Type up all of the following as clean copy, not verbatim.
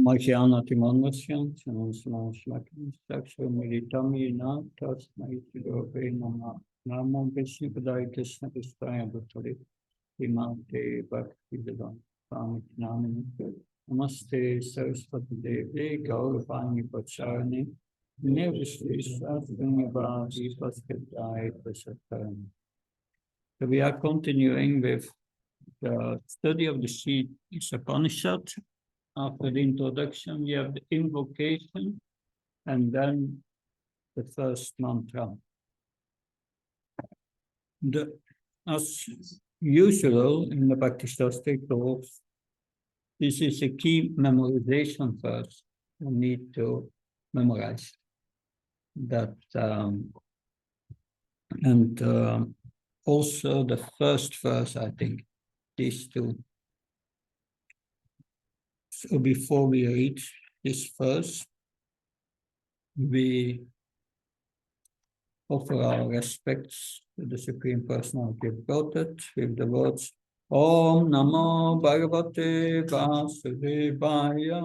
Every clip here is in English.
Marcianati Manvasyan, Shanaslamashlakim, Saksha Militamina, Tasmai Tilope Nama, Namam Vishnu Padai Krishna Kristaya Bhattari, Imante Bhakti Vedanta, Pamiknamini, Namaste Saraswati Devi, Gauravani Pacharani, Nirvishri Shastri Bhati Paskadai Pasatani. So we are continuing with the study of the sheet Isopanisad. After the introduction, we have the invocation and then the first mantra. As usual in the Bhakti Sastri talks, this is a key memorization first. You need to memorize that. Also the first verse, I think, these two. So before we read this verse, we offer our respects to the Supreme Personality of Godhead with the words Om Namo Bhagavate Vasudevaya.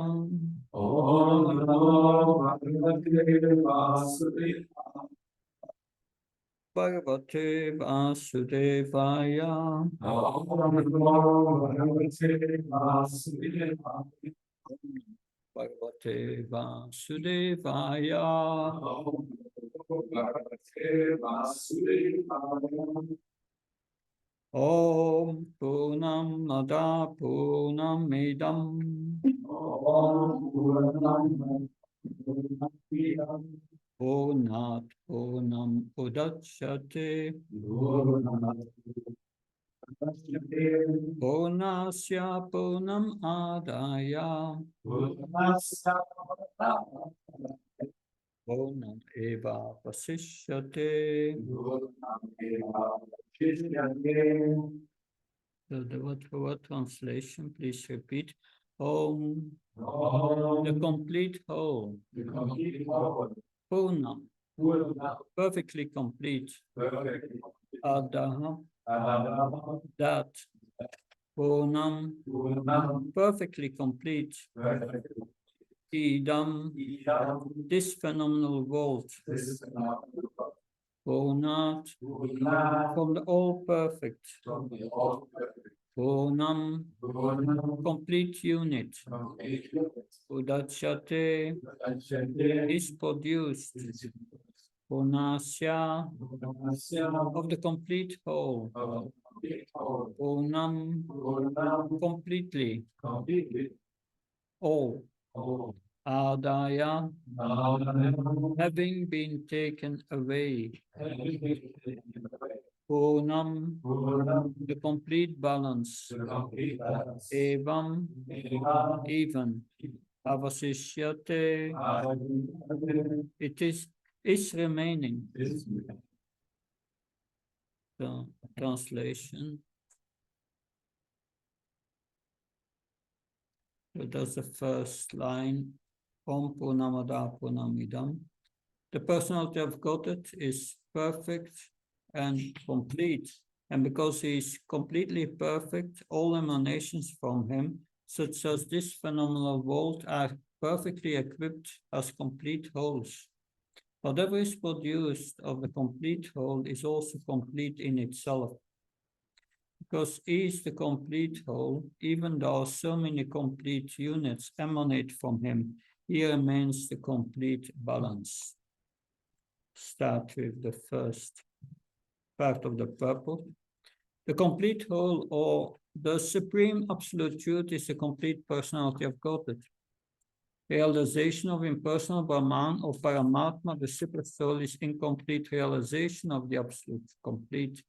Om Namo Bhagavate Vasudevaya. Bhagavate Vasudevaya. Om Namo Bhagavate Vasudevaya. Bhagavate Vasudevaya. Om Namo Bhagavate Vasudevaya. Om Purnamada Purnamidam. Om Purnamada Purnamidam. Purnat Purnam Udachyate. Purnasya Purnam Adaya. Purnam Eva Vasishyate. So the word-for-word translation, please repeat. Om, the complete whole. Purnam, perfectly complete. Adaha, that. Purnam, perfectly complete. Idam, this phenomenal world. Purnat, from the all perfect. Purnam, complete unit. Udachyate, is produced. Purnasya, of the complete whole. Purnam, completely. All. Adaya, having been taken away. Purnam, the complete balance. Evam, even. Avasishyate, it is remaining. The translation. So that's the first line. Om Purnamada Purnamidam. The personality of Godhead is perfect and complete. And because he is completely perfect, all emanations from him, such as this phenomenal world, are perfectly equipped as complete wholes. Whatever is produced of the complete whole is also complete in itself. Because he is the complete whole, even though so many complete units emanate from him, he remains the complete balance. Start with the first part of the purport. The complete whole, or the supreme absolute truth, is the complete personality of Godhead. Realization of impersonal Brahman or Paramatma, the super soul, is incomplete realization of the absolute complete.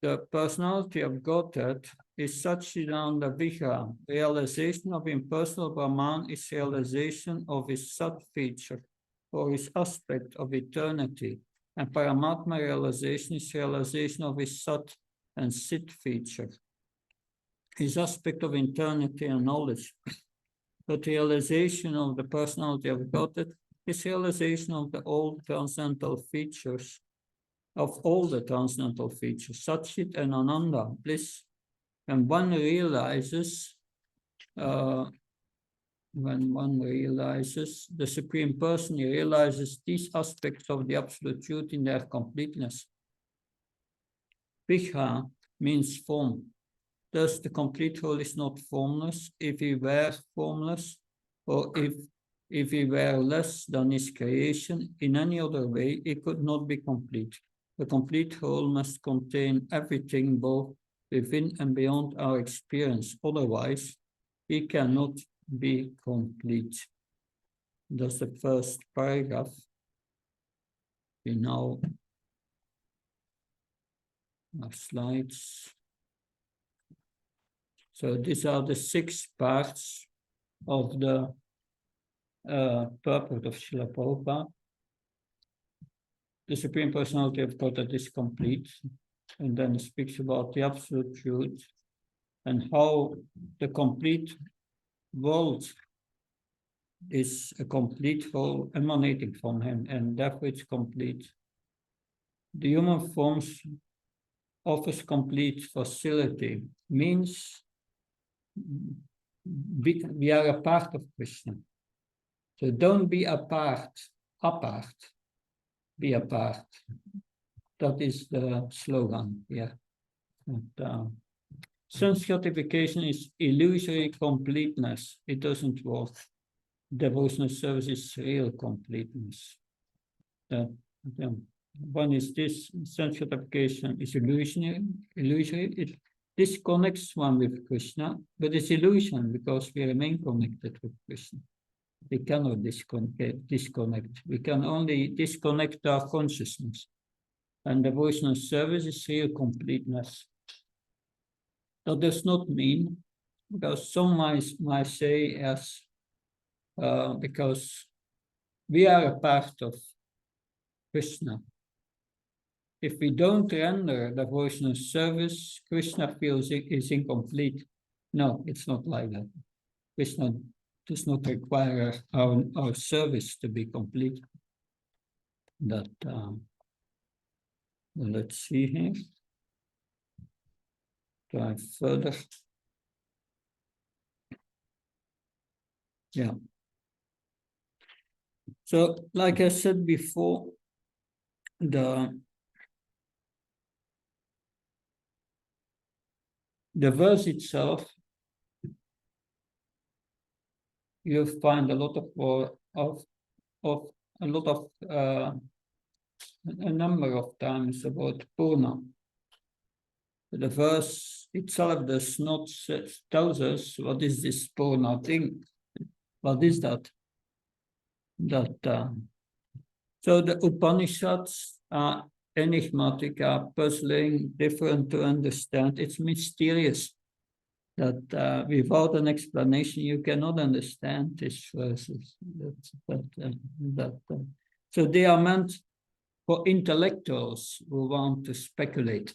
The personality of Godhead is Satchidananda Vigraha. Realization of impersonal Brahman is realization of his Sat feature, or his aspect of eternity. And Paramatma realization is realization of his Sat and Sit feature, his aspect of eternity and knowledge. But realization of the personality of Godhead is realization of the all transcendental features, of all the transcendental features, Satchit and Ananda, bliss. And one realizes when one realizes the Supreme Person, he realizes these aspects of the Absolute Truth in their completeness. Vigra means form. Thus, the complete whole is not formless. If he were formless, or if he were less than his creation in any other way, it could not be complete. The complete whole must contain everything both within and beyond our experience. Otherwise, he cannot be complete. That's the first paragraph. We now have slides. So these are the 6 parts of the purport of Srila Prabhupada. The Supreme Personality of Godhead is complete, and then it speaks about the Absolute Truth and how the complete world is a complete whole emanating from him, and therefore it's complete. The human forms offers complete facility, means we are a part of Krishna. So don't be apart, be apart. That is the slogan here. Sense gratification is illusory completeness. It doesn't work. Devotional service is real completeness. One is this sense gratification is illusory. It disconnects one with Krishna, but it's illusion because we remain connected with Krishna. We cannot disconnect. We can only disconnect our consciousness. And devotional service is real completeness. That does not mean, because some might say, as because we are a part of Krishna. If we don't render devotional service, Krishna feels it is incomplete. No, it's not like that. Krishna does not require our service to be complete. That let's see here. Try further. Yeah. So, like I said before, the verse itself, you find a lot a number of times about Purna. The verse itself does not tell us what is this Purna thing. What is that? So the Upanishads are enigmatic, are puzzling, different to understand. It's mysterious that without an explanation you cannot understand these verses. So they are meant for intellectuals who want to speculate.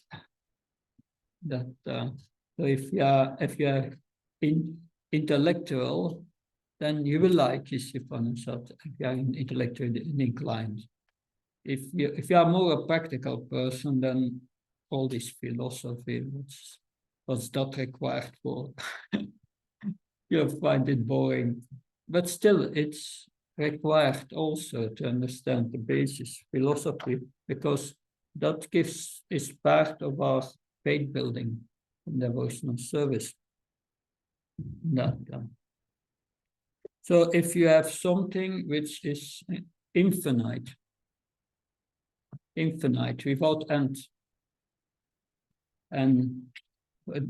So if you are intellectual, then you will like Isopanisad if you are intellectually inclined. If you are more a practical person, then all this philosophy, what's that required for? You'll find it boring. But still, it's required also to understand the basis philosophy, because that is part of our faith building and devotional service. So if you have something which is infinite without end,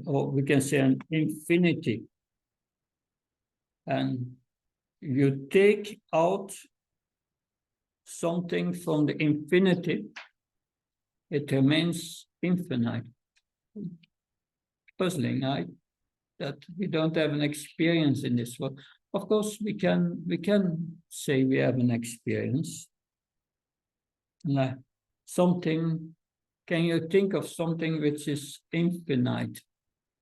or we can say an infinity, and you take out something from the infinity, it remains infinite. Puzzling, right? That we don't have an experience in this world. Of course, we can say we have an experience. Something. Can you think of something which is infinite,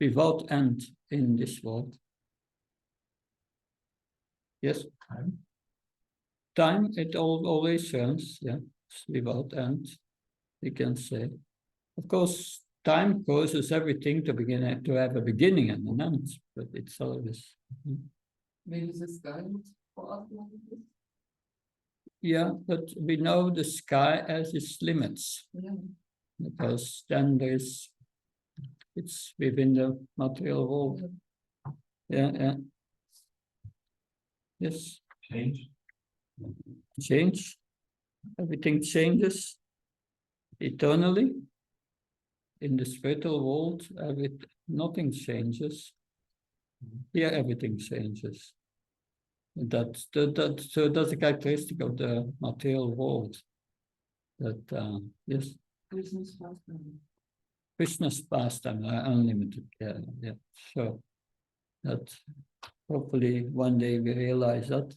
without end in this world? Yes? Time, it always runs, yeah, without end, you can say. Of course, time causes everything to have a beginning and an end, but it's always. Maybe the sky is for us like this. Yeah, but we know the sky has its limits, Yeah. because then it's within the material world. Yeah, yeah. Yes, Change. change. Everything changes eternally. In the spiritual world, nothing changes. Here, everything changes. So that's a characteristic of the material world. That yes, Christmas pastime. Krishna's pastime are unlimited. Yeah, yeah, sure. That hopefully one day we realize that.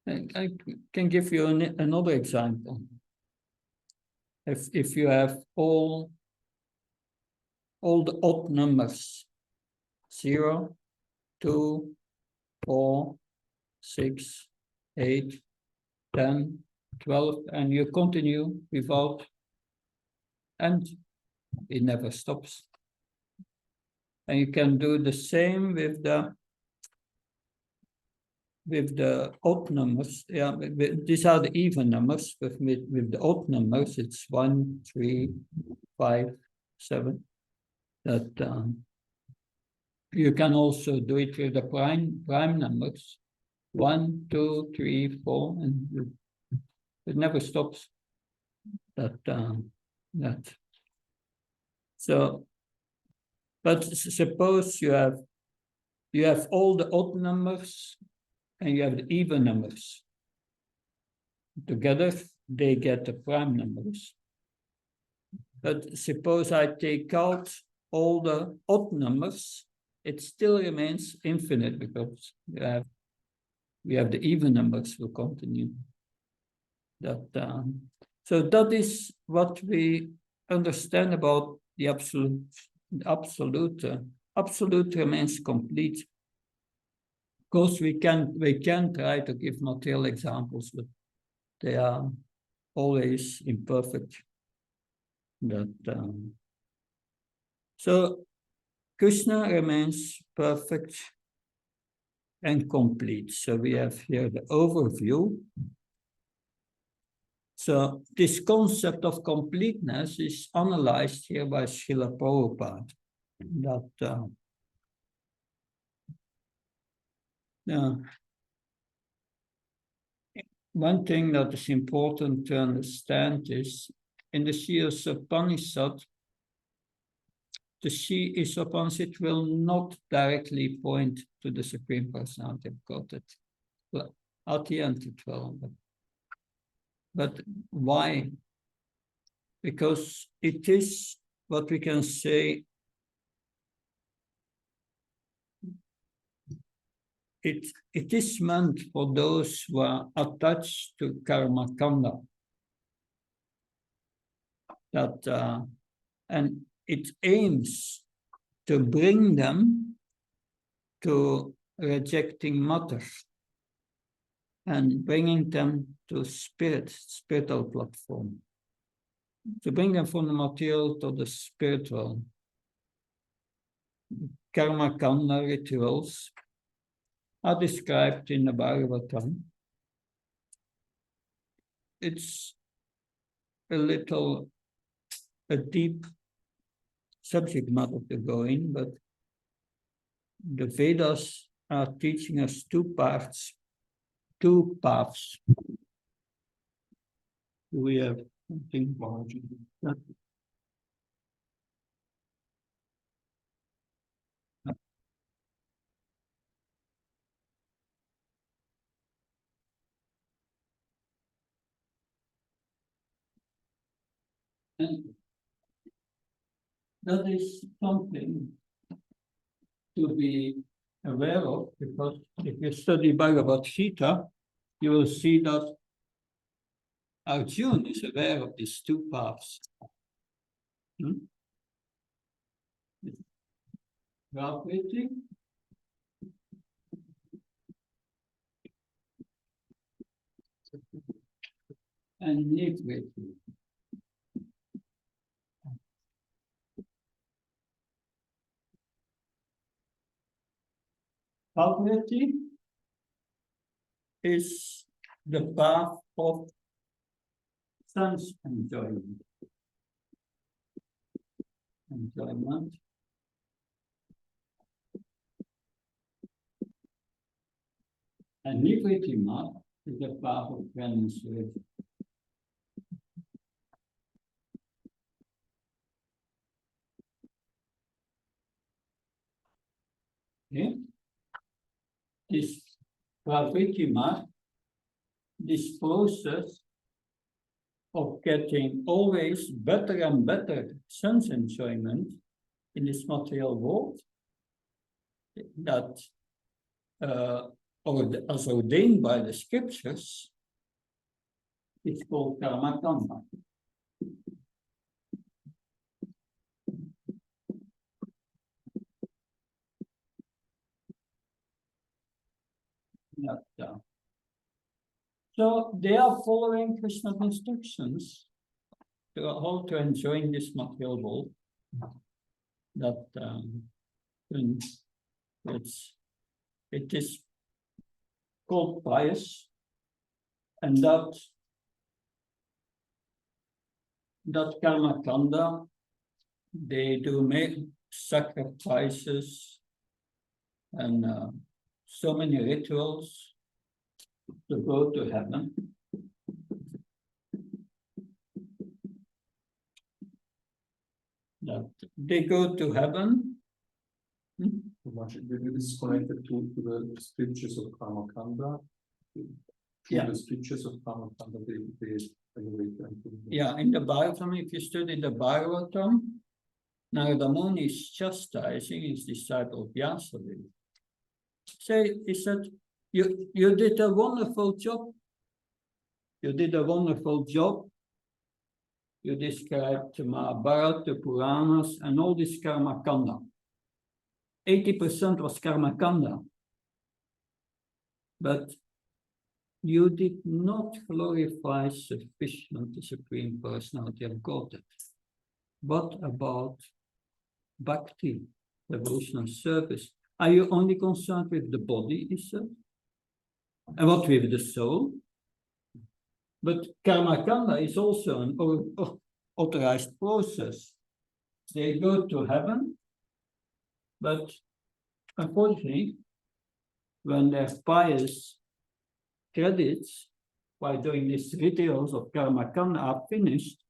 I can give you another example. If you have all the odd numbers, 0, 2, 4, 6, 8, 10, 12, and you continue without end, it never stops. And you can do the same with the odd numbers. Yeah, these are the even numbers. With the odd numbers, it's 1, 3, 5, 7. That you can also do it with the prime numbers. 1, 2, 3, 4, and it never stops. That. So, but suppose you have all the odd numbers and you have the even numbers. Together, they get the prime numbers. But suppose I take out all the odd numbers, it still remains infinite because we have the even numbers will continue. So that is what we understand about the absolute. Absolute remains complete. Of course, we can try to give material examples, but they are always imperfect. So Krishna remains perfect and complete. So we have here the overview. So this concept of completeness is analyzed here by Srila Prabhupada. One thing that is important to understand is in the Isopanisad, the Isopanisad will not directly point to the Supreme Personality of Godhead. Well, at the end it will. But why? Because it is what we can say, it is meant for those who are attached to karma kanda. And it aims to bring them to rejecting matter and bringing them to spiritual platform. To bring them from the material to the spiritual. Karma kanda rituals are described in the Bhagavatam. It's a deep subject matter to go in, but the Vedas are teaching us two paths. We have something larger. And that is something to be aware of, because if you study Bhagavad Gita, you will see that Arjuna is aware of these two paths. Gravitating and negating. Bhakti is the path of sense enjoyment. And Nivritima is the path of renunciation. Okay? This Pravritima, this process of getting always better and better sense enjoyment in this material world, that as ordained by the scriptures, it's called karma kanda. So they are following Krishna's instructions to how to enjoy this material world. That it is called pious, and that karma kanda, they do make sacrifices and so many rituals to go to heaven. That they go to heaven. It is connected to the scriptures of Karma Kanda. Yeah. The scriptures of Karma Kanda, they Yeah, in the Bhagavatam, if you study the Bhagavatam, Narada Muni is chastising his disciple Vyasadeva. He said, you did a wonderful job. You did a wonderful job. You described the Mahabharata, the Puranas, and all this karma kanda. 80% was karma kanda. But you did not glorify sufficient the Supreme Personality of Godhead. What about bhakti, devotional service? Are you only concerned with the body, he said? And what with the soul? But karma kanda is also an authorized process. They go to heaven, but unfortunately, when their pious credits by doing these rituals of karma kanda are finished,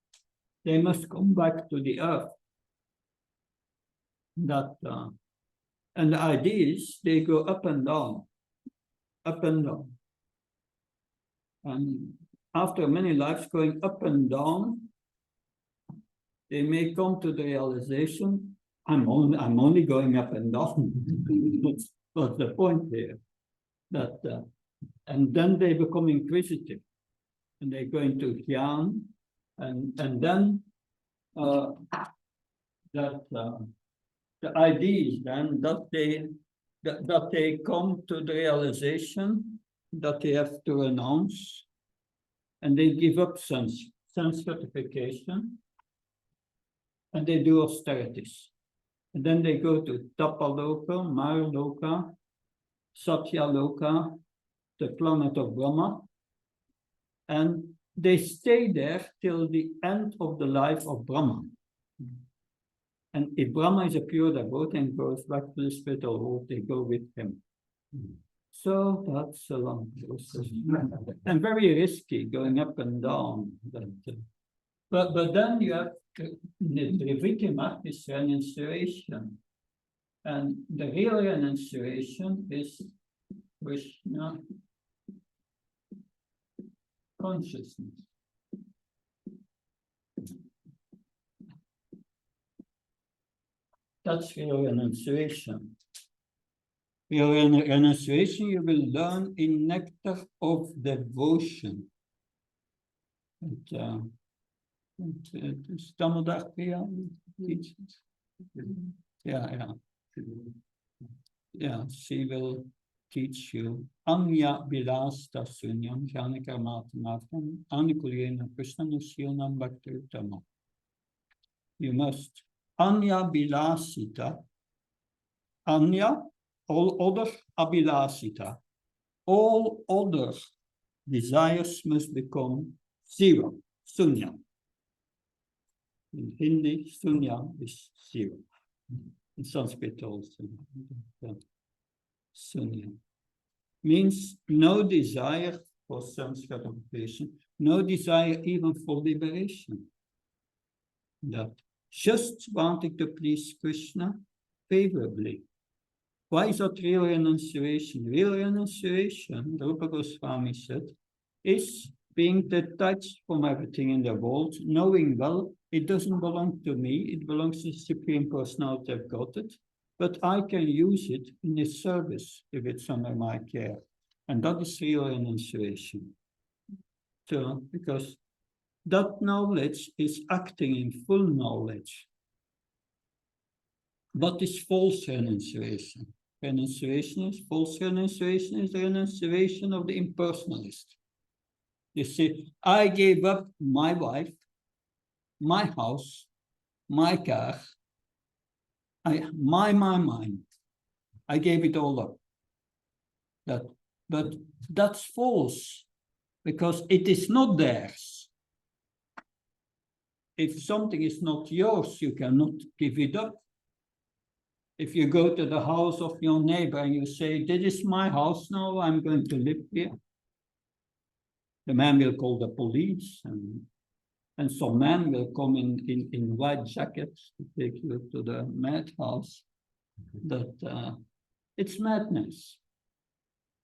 they must come back to the earth. And the idea is they go up and down, up and down. And after many lives going up and down, they may come to the realization, I'm only going up and down. What's the point here? And then they become inquisitive, and they go into Jnana, and then the idea is then that they come to the realization that they have to renounce, and they give up sense gratification, and they do austerities. And then they go to Tapaloka, Marloka, Satyaloka, the planet of Brahma, and they stay there till the end of the life of Brahma. And if Brahma is a pure devotee and goes back to the spiritual world, they go with him. So that's a long process. And very risky, going up and down. But then you have the Trivitima is renunciation. And the real renunciation is Krishna consciousness. That's real renunciation. Real renunciation you will learn in Nectar of Devotion. Damodaar Priya teaches. Yeah, she will teach you Anya Vilasta Sunyam Janika Matamatam Anukulyena Krishnanushilnam Bhakti-uttama. You must Anya Vilasita. Anya all other abhilasita, all other desires must become zero, sunya. In Hindi, sunya is zero. In Sanskrit also, sunya. Means no desire for sense gratification, no desire even for liberation. That just wanting to please Krishna favorably. Why is that real renunciation? Real renunciation, Rupa Goswami said, is being detached from everything in the world, knowing well it doesn't belong to me, it belongs to the Supreme Personality of Godhead, but I can use it in His service if it's under my care. And that is real renunciation. So, because that knowledge is acting in full knowledge. What is false renunciation? Renunciation is false renunciation is the renunciation of the impersonalist. You see, I gave up my wife, my house, my car, my mind. I gave it all up. But that's false because it is not theirs. If something is not yours, you cannot give it up. If you go to the house of your neighbor and you say, this is my house now, I'm going to live here. The man will call the police and some man will come in white jackets to take you to the madhouse. That it's madness.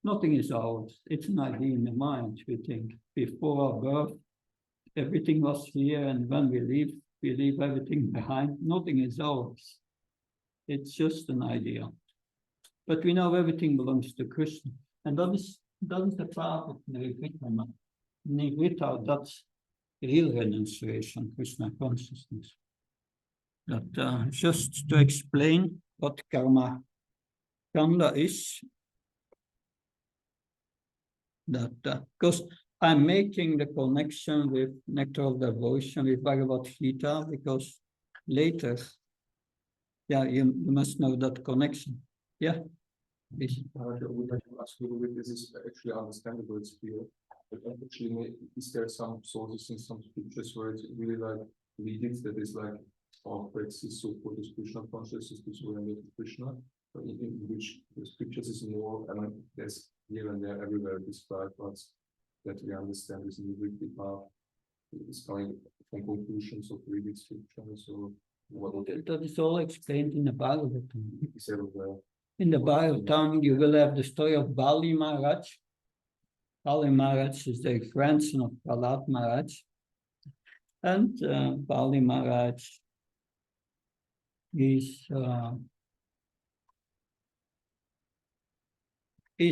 Nothing is ours. It's an idea in the mind, we think. Before our birth, everything was here, and when we leave everything behind. Nothing is ours. It's just an idea. But we know everything belongs to Krishna. And that is the path of Nirvana. Nirvana, that's real renunciation, Krishna consciousness. That just to explain what karma kanda is, that because I'm making the connection with Nectar of Devotion, with Bhagavad Gita, because later, yeah, you must know that connection. Yeah. Please. I would like to ask you whether this is actually understandable, it's clear. But actually, is there some sources in some scriptures where it's really like leadings that is like our practice so for this Krishna consciousness to surrender to Krishna, in which the scriptures is more, I mean, there's here and there everywhere described what's that we understand is in the weekly path is coming from conclusions of reading scriptures or what That is all explained in the Bhagavatam. is everywhere. In the Bhagavatam, you will have the story of Bali Maharaj. Bali Maharaj is the grandson of Prahlad Maharaj. And Bali Maharaj is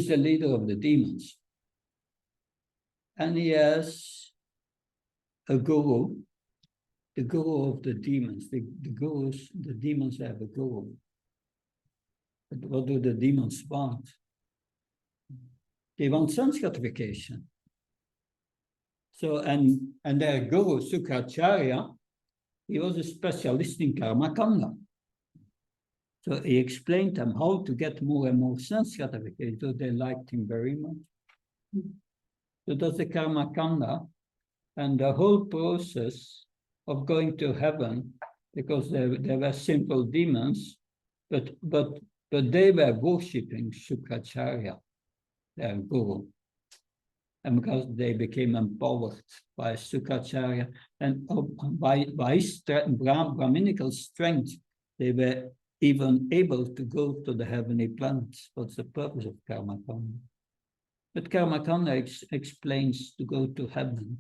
the leader of the demons. And he has a guru, the guru of the demons. The demons have a guru. But what do the demons want? They want sense gratification. So, and their guru, Sukracharya, he was a specialist in karma kanda. So he explained them how to get more and more sense gratification. So they liked him very much. So that's the karma kanda. And the whole process of going to heaven, because they were simple demons, but they were worshipping Sukracharya, their guru. And because they became empowered by Sukracharya and by his Brahminical strength, they were even able to go to the heavenly planets. What's the purpose of karma kanda? But karma kanda explains to go to heaven,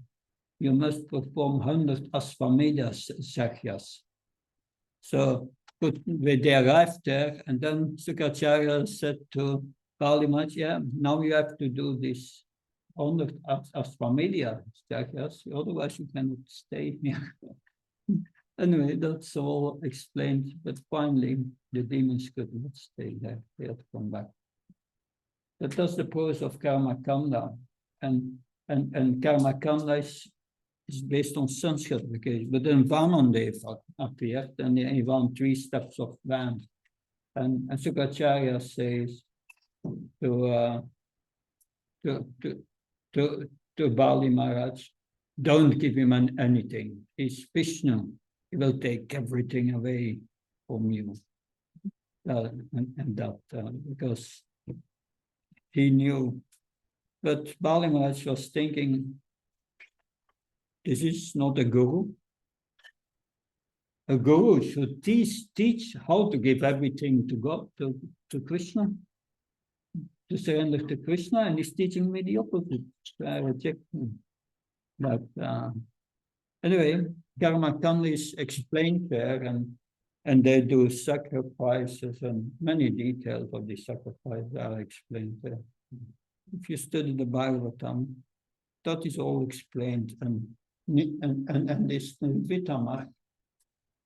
you must perform 100 Asvamedha sakyas. So they arrived there, and then Sukracharya said to Bali Maharaj, yeah, now you have to do this 100 Asvamedha sakyas, otherwise you cannot stay here. Anyway, that's all explained, but finally the demons could not stay there, they had to come back. But that's the process of karma kanda, and karma kanda is based on sense gratification. But then Vanandeva appeared, and he won 3 steps of Van. And Sukacharya says to Bali Maharaj, don't give him anything. He's Vishnu. He will take everything away from you. Because he knew. But Bali Maharaj was thinking, this is not a guru. A guru should teach how to give everything to God, to Krishna, to surrender to Krishna, and he's teaching me the opposite. I reject him. But anyway, karma kanda is explained there, and they do sacrifices, and many details of the sacrifice are explained there. If you study the Bhagavatam, that is all explained, and this Vitamar,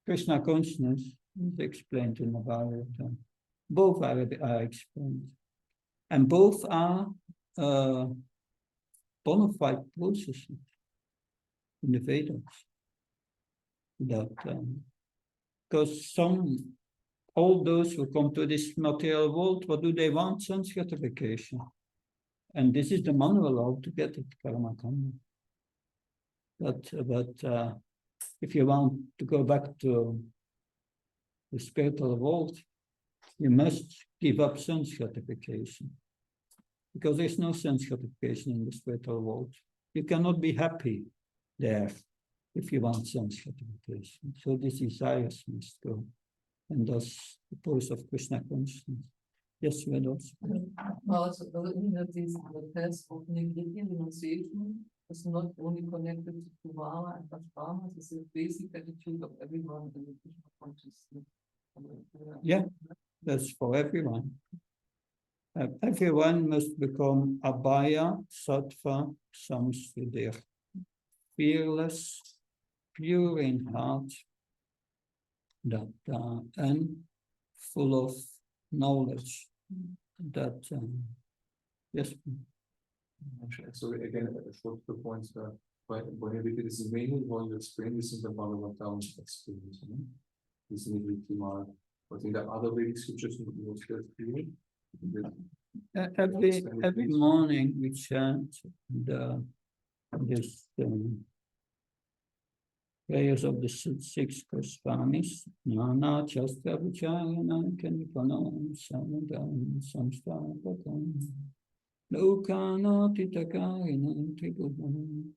Krishna consciousness, is explained in the Bhagavatam. Both are explained, and both are bona fide processes in the Vedas. Because all those who come to this material world, what do they want? Sense gratification. And this is the manual how to get it, karma kanda. But if you want to go back to the spiritual world, you must give up sense gratification. Because there's no sense gratification in the spiritual world. You cannot be happy there if you want sense gratification. So these desires must go. And thus the pose of Krishna consciousness. Yes, Vedas. Also, does it mean that this the test of negligent renunciation is not only connected to Vama and Ashvama, this is a basic attitude of everyone in the Krishna consciousness? Yeah, that's for everyone. Everyone must become Abhaya, Sattva, Samsudhir. Fearless, pure in heart, and full of knowledge. Yes. Sorry, again, a short point. When you did this, mainly when you explain this in the Bhagavatam experience, this needed to mark. But in the other Vedic scriptures, was that clear? Every morning we chant this prayers of the six Goswamis. Nana Chastra Vicharana Kanipanam Samadam Samstavatam Lokana Titakarinam Tribhuvanam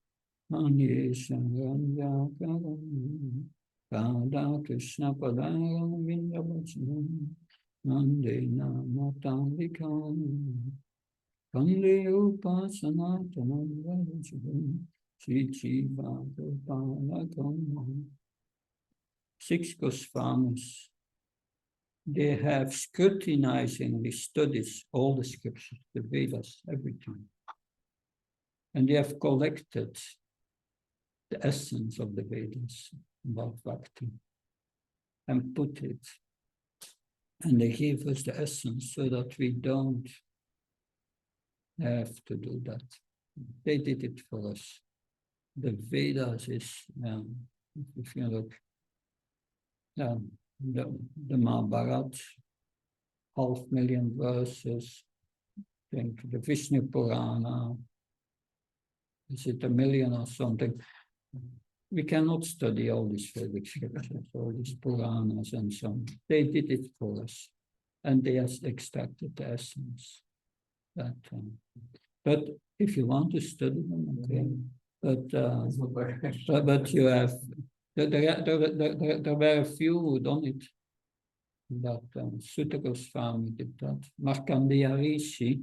Manye Sangranyakaram Radha Krishna Padayam Vindavachanam Nandena Matavikam Kande Upasanathanam Vajajam Six Goswamis, they have scrutinizingly studied all the scriptures, the Vedas, everything. And they have collected the essence of the Vedas about Bhakti and put it. And they gave us the essence so that we don't have to do that. They did it for us. The Vedas is, if you look, the Mahabharata, 500,000 verses, I think the Vishnu Purana, is it 1,000,000 or something? We cannot study all these Vedic scriptures, all these Puranas and so on. They did it for us, and they have extracted the essence. But if you want to study them, okay. But you have, there were a few who done it. But Sutta Goswami did that. Markandeya Rishi,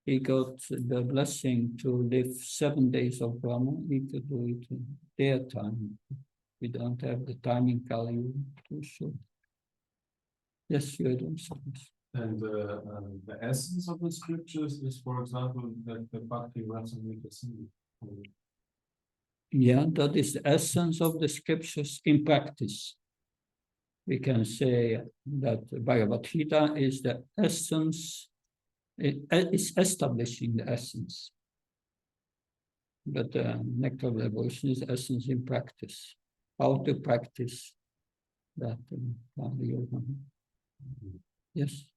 he got the blessing to live 7 days of Brahma. He could do it in their time. We don't have the time in Kali to show. Yes, you don't say this. And the essence of the scriptures is, for example, that the Bhakti Rasamrita Sindhu. Yeah, that is the essence of the scriptures in practice. We can say that Bhagavad Gita is the essence, it is establishing the essence. But the Nectar of Devotion is essence in practice. How to practice that. Yes.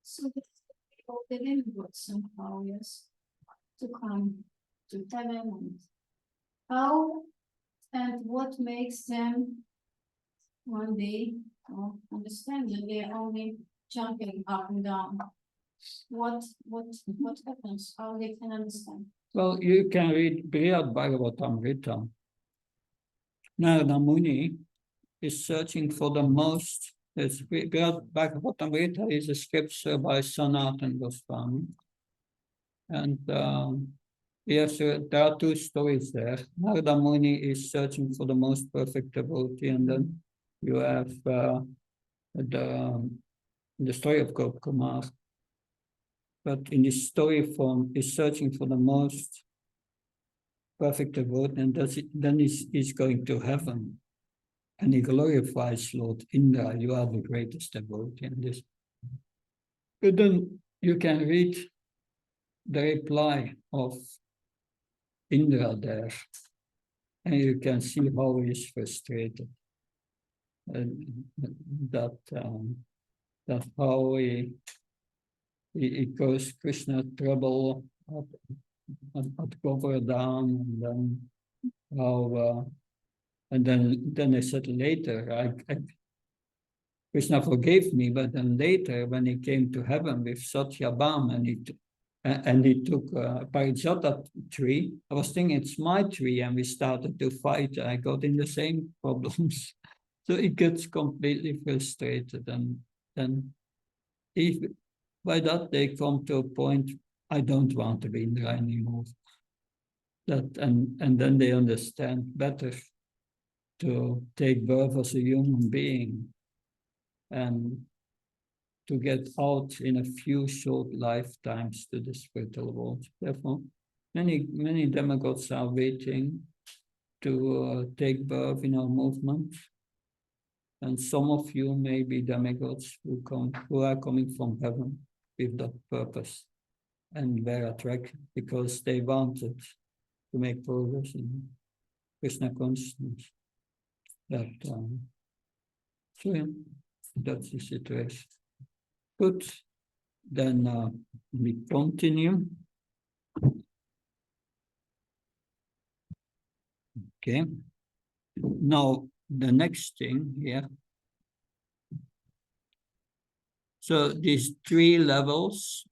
So all the demigods somehow, yes, to come to heaven, and how and what makes them one day understand that they are only jumping up and down? What happens? How they can understand? Well, you can read Brihad Bhagavatamrita. Narada Muni is searching for the most. Brihad Bhagavatamrita is a scripture by Sanatana Goswami. And yes, there are two stories there. Narada Muni is searching for the most perfect devotee, and then you have the story of Gopkumar. But in this story form, is searching for the most perfect devotee, and then he's going to heaven. And he glorifies Lord Indra, you are the greatest devotee in this. But then you can read the reply of Indra there, and you can see how he is frustrated. That how he goes Krishna trouble at Govardhan, and then how and then I said later, Krishna forgave me, but then later when he came to heaven with Satyabhama and he took a Parijata tree, I was thinking it's my tree, and we started to fight. I got in the same problems. So it gets completely frustrated, and then if by that they come to a point, I don't want to be Indra anymore. And then they understand better to take birth as a human being and to get out in a few short lifetimes to the spiritual world. Therefore, many demigods are waiting to take birth in our movement. And some of you may be demigods who are coming from heaven with that purpose and were attracted because they wanted to make progress in Krishna consciousness. So yeah, that's the situation. Good. Then we continue. Okay. Now the next thing here. So these three levels,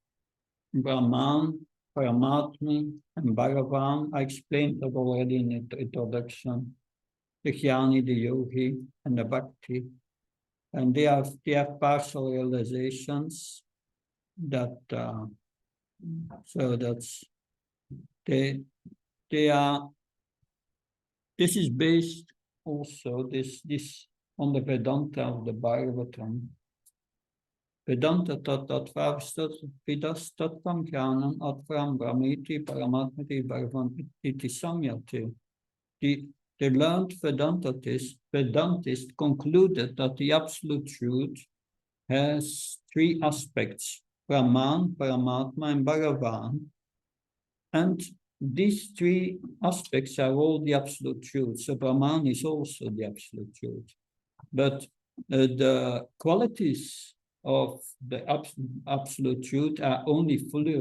Brahman, Paramatma, and Bhagavan, I explained that already in the introduction. The Jnani, the Yogi, and the Bhakti. And they have partial realizations that so that's they are. This is based also this on the Vedanta of the Bhagavatam. Vedanta vidas tattvam jnanam atvaram brahmeti paramatmati bhagavan iti samyate. The learned Vedantist concluded that the absolute truth has three aspects: Brahman, Paramatma, and Bhagavan. And these three aspects are all the absolute truth. So Brahman is also the absolute truth. But the qualities of the absolute truth are only fully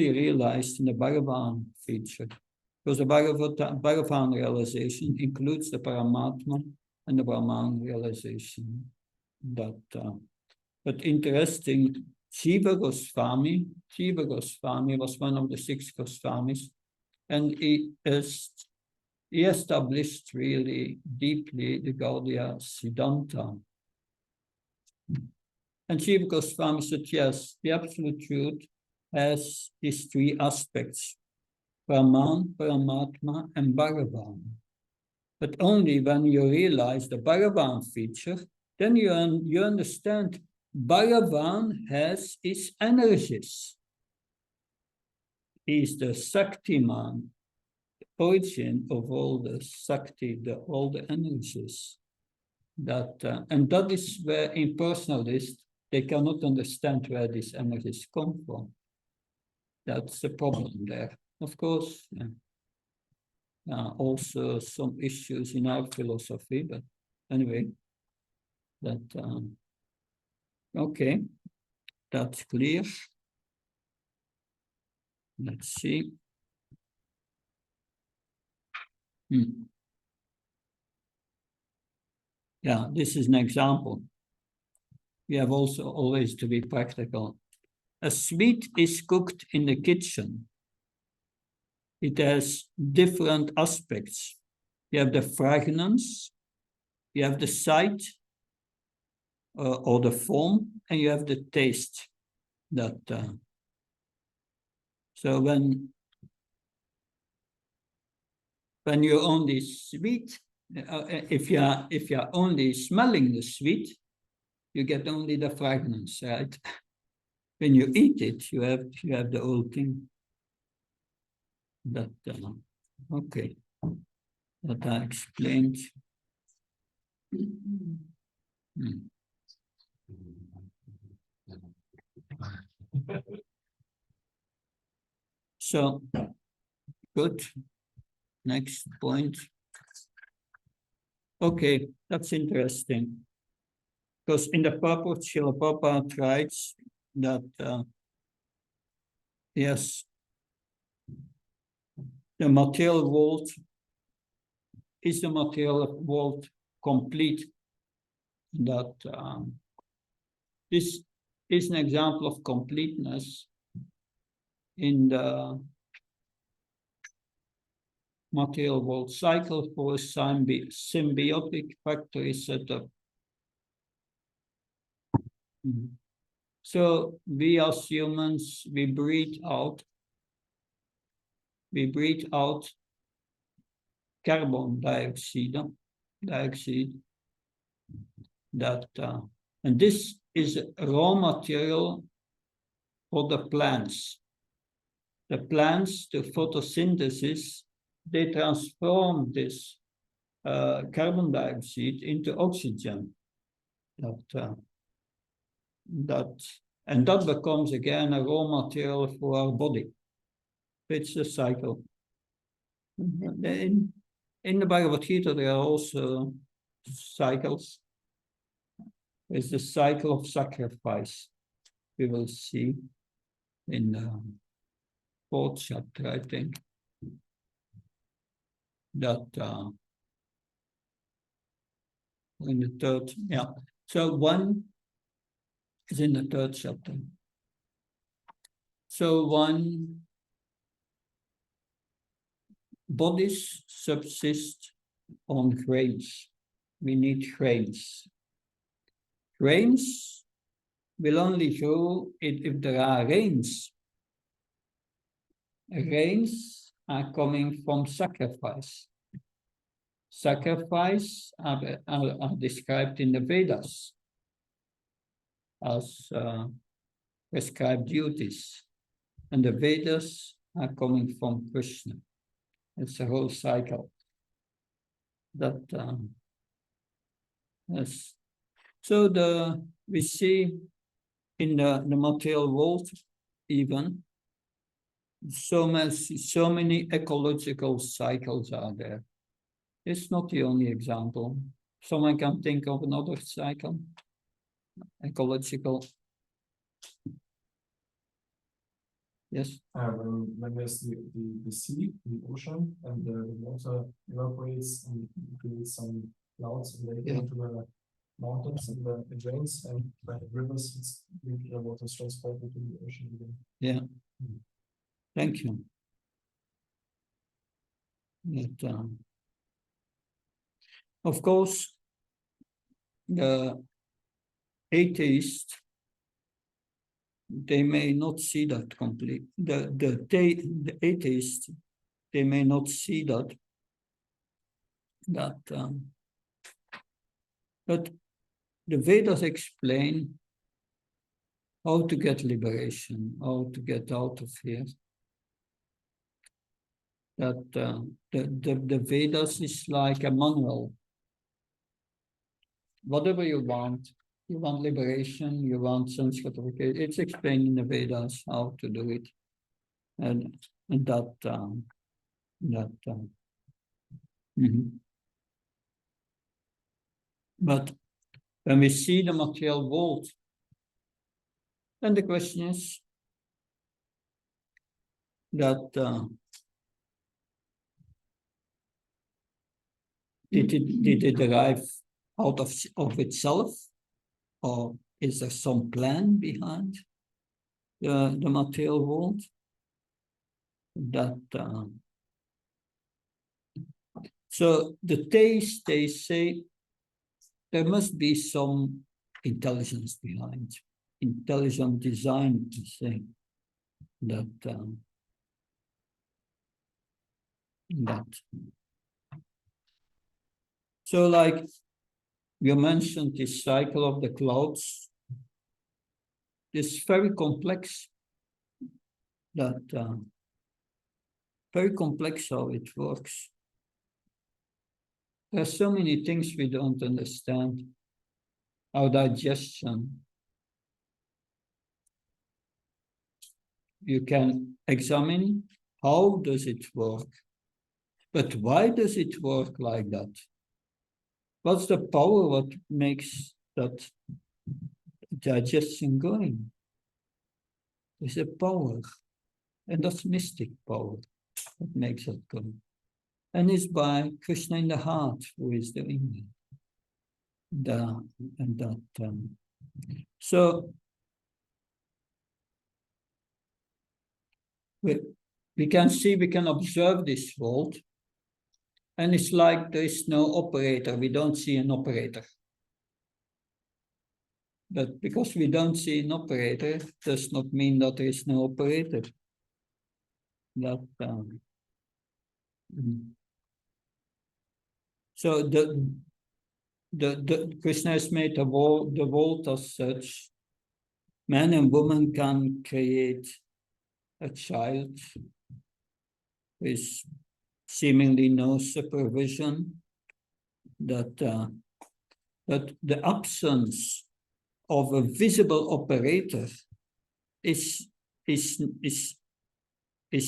realized in the Bhagavan feature. Because the Bhagavan realization includes the Paramatma and the Brahman realization. But interesting, Shiva Goswami was one of the 6 Goswamis, and he established really deeply the Gaudiya Siddhanta. And Shiva Goswami said, yes, the absolute truth has these 3 aspects: Brahman, Paramatma, and Bhagavan. But only when you realize the Bhagavan feature, then you understand Bhagavan has its energies. He is the Shaktiman, the origin of all the Shakti, all the energies. And that is where impersonalists, they cannot understand where these energies come from. That's the problem there. Of course, also some issues in our philosophy, but anyway. That okay, that's clear. Let's see. Yeah, this is an example. We have also always to be practical. A sweet is cooked in the kitchen. It has different aspects. You have the fragrance, you have the sight or the form, and you have the taste. That so when you're only sweet, if you're only smelling the sweet, you get only the fragrance, right? When you eat it, you have the whole thing. That okay, that I explained. So good. Next point. Okay, that's interesting. Because in the purport, Srila Prabhupada writes that yes, the material world is the material world complete. That this is an example of completeness in the material world cycle for a symbiotic factory setup. So we as humans, we breathe out carbon dioxide, that and this is raw material for the plants. The plants, the photosynthesis, they transform this carbon dioxide into oxygen. And that becomes again a raw material for our body. It's a cycle. In the Bhagavad Gita, there are also cycles. It's the cycle of sacrifice. We will see in the 4th chapter, I think, that in the 3rd, yeah. So one is in the 3rd chapter. So one bodies subsist on grains. We need grains. Grains will only grow if there are rains. Rains are coming from sacrifice. Sacrifice are described in the Vedas as prescribed duties. And the Vedas are coming from Krishna. It's a whole cycle. That yes. So we see in the material world even so many ecological cycles are there. It's not the only example. Someone can think of another cycle, ecological. Yes. When there's the sea, the ocean, and the water evaporates and creates some clouds, and they go to the mountains and it rains, and by the rivers, the water is transported to the ocean again. Yeah. Thank you. Of course, the atheist, they may not see that complete. The atheist, they may not see that. But the Vedas explain how to get liberation, how to get out of here. That the Vedas is like a manual. Whatever you want liberation, you want sense gratification. It's explained in the Vedas how to do it, and that. But when we see the material world, then the question is that did it arrive out of itself, or is there some plan behind the material world? That so the taste, they say there must be some intelligence behind, intelligent design, to say that that. So, like you mentioned, this cycle of the clouds is very complex. That very complex how it works. There are so many things we don't understand. Our digestion. You can examine how does it work, but why does it work like that? What's the power? What makes that digestion going? There's a power, and that's mystic power that makes it go. And it's by Krishna in the heart who is doing it. So we can see, we can observe this world, and it's like there is no operator. We don't see an operator. But because we don't see an operator, does not mean that there is no operator. That so the Krishna has made the world as such. Man and woman can create a child with seemingly no supervision. That the absence of a visible operator is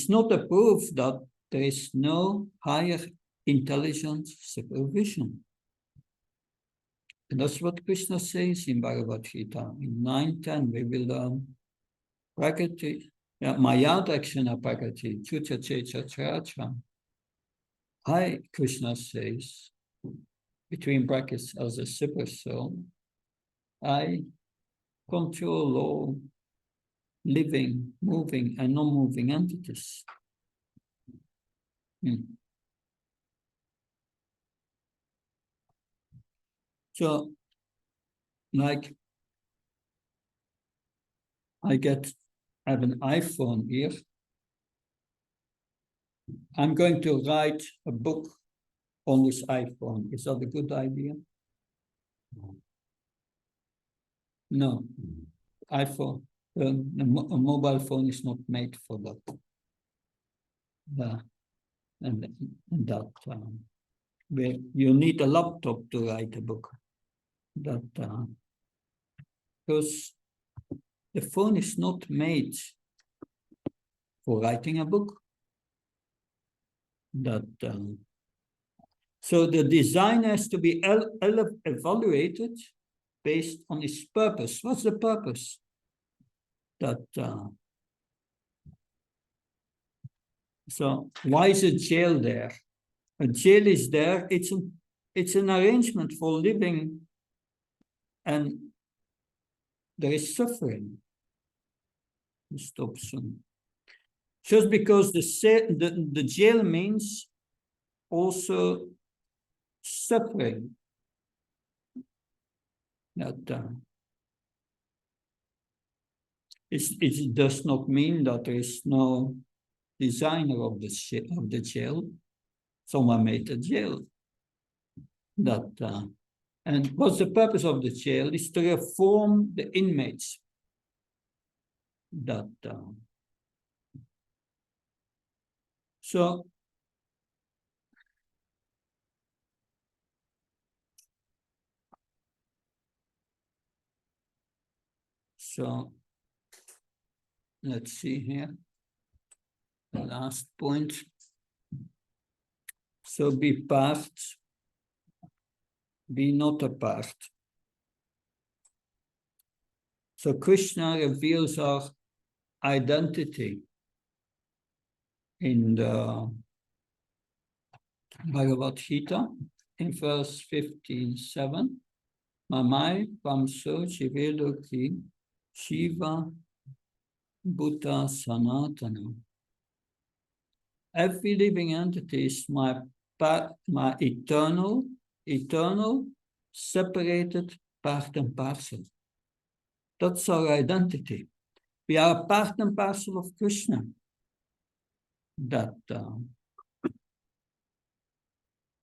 not a proof that there is no higher intelligence supervision. And that's what Krishna says in Bhagavad Gita. In 9:10, we will learn Prakriti, Maya Dakshina Prakriti, Chucha Checha Characha. I, Krishna says, between brackets, as a super soul, I control all living, moving, and non-moving entities. So, like, I have an iPhone here. I'm going to write a book on this iPhone. Is that a good idea? No. iPhone, a mobile phone is not made for that. And that where you need a laptop to write a book. That because the phone is not made for writing a book. That so the design has to be evaluated based on its purpose. What's the purpose? That so why is a jail there? A jail is there. It's an arrangement for living, and there is suffering. Stop soon. Just because the jail means also suffering. That it does not mean that there is no designer of the jail. Someone made a jail. That and what's the purpose of the jail? Is to reform the inmates. That so let's see here. The last point. So be part, be not apart. So Krishna reveals our identity in the Bhagavad Gita in verse 57. Mamai Pamso Jiveloki Shiva Bhuta Sanatana. Every living entity is my eternal, separated part and parcel. That's our identity. We are part and parcel of Krishna.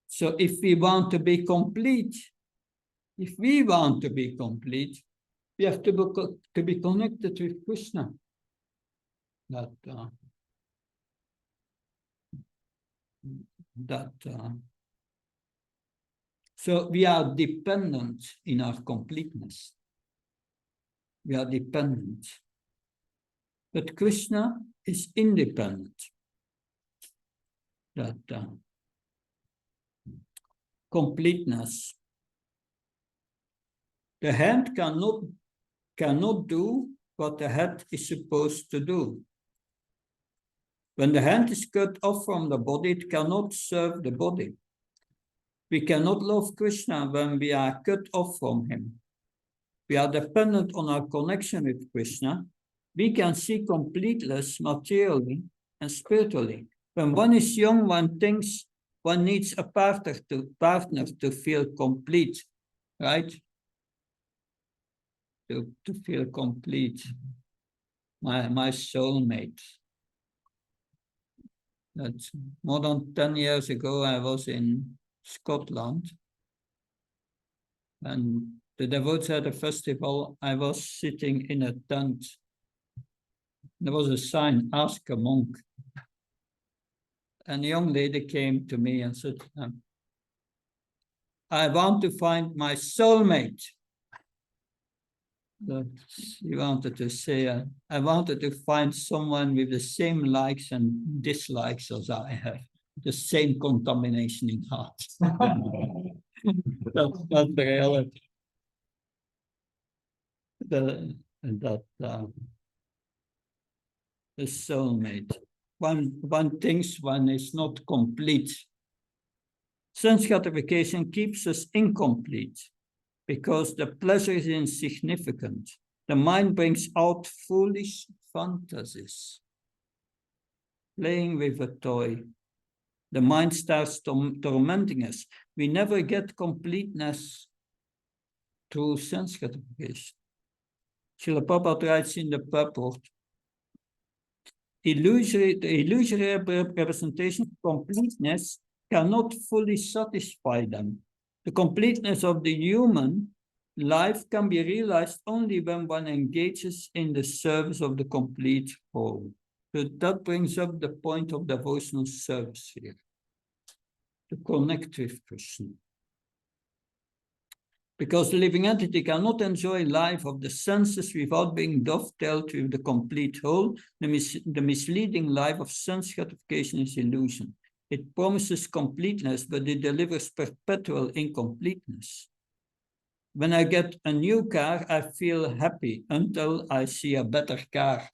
So if we want to be complete, we have to be connected with Krishna. So we are dependent in our completeness. We are dependent. But Krishna is independent. Completeness. The hand cannot do what the head is supposed to do. When the hand is cut off from the body, it cannot serve the body. We cannot love Krishna when we are cut off from him. We are dependent on our connection with Krishna. We can see completeness materially and spiritually. When one is young, one thinks one needs a partner to feel complete, right? To feel complete. My soulmate. That's more than 10 years ago, I was in Scotland. And the devotees had a festival. I was sitting in a tent. There was a sign, ask a monk. And a young lady came to me and said, I want to find my soulmate. She wanted to say, I wanted to find someone with the same likes and dislikes as I have, the same contamination in heart. That's not the reality. The soulmate. One thinks one is not complete. Sense gratification keeps us incomplete because the pleasure is insignificant. The mind brings out foolish fantasies. Playing with a toy. The mind starts tormenting us. We never get completeness through sense gratification. Srila Prabhupada writes in the purport, the illusory representation of completeness cannot fully satisfy them. The completeness of the human life can be realized only when one engages in the service of the complete whole. So that brings up the point of devotional service here, to connect with Krishna. Because the living entity cannot enjoy life of the senses without being dovetailed with the complete whole, the misleading life of sense gratification is illusion. It promises completeness, but it delivers perpetual incompleteness. When I get a new car, I feel happy until I see a better car.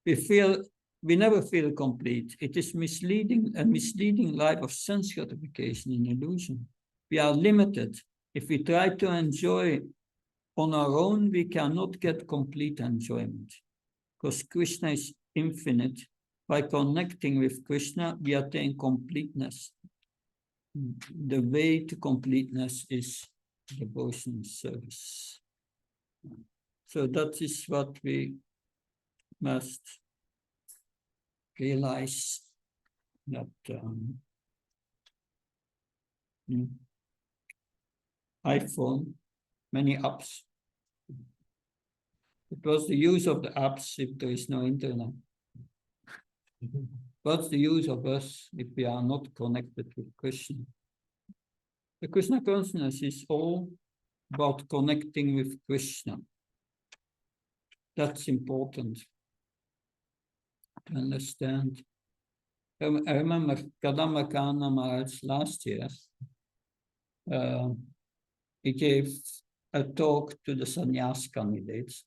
We never feel complete. It is a misleading life of sense gratification and illusion. We are limited. If we try to enjoy on our own, we cannot get complete enjoyment. Because Krishna is infinite. By connecting with Krishna, we attain completeness. The way to completeness is devotional service. So that is what we must realize, that iPhone, many apps. It was the use of the apps if there is no internet. What's the use of us if we are not connected with Krishna? The Krishna consciousness is all about connecting with Krishna. That's important to understand. I remember Kadamba Kana Maharaj last year. He gave a talk to the sannyas candidates.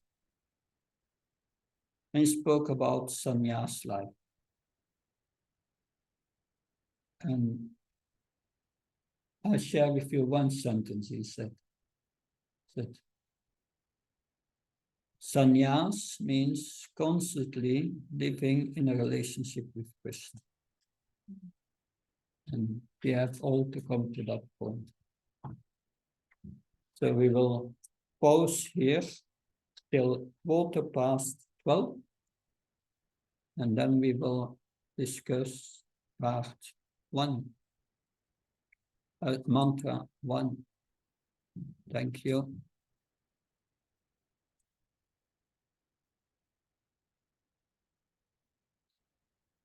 And he spoke about sannyas life. And I'll share with you one sentence he said. Sannyas means constantly living in a relationship with Krishna. And we have all to come to that point. So we will pause here till 12:15, and then we will discuss part 1, mantra 1. Thank you.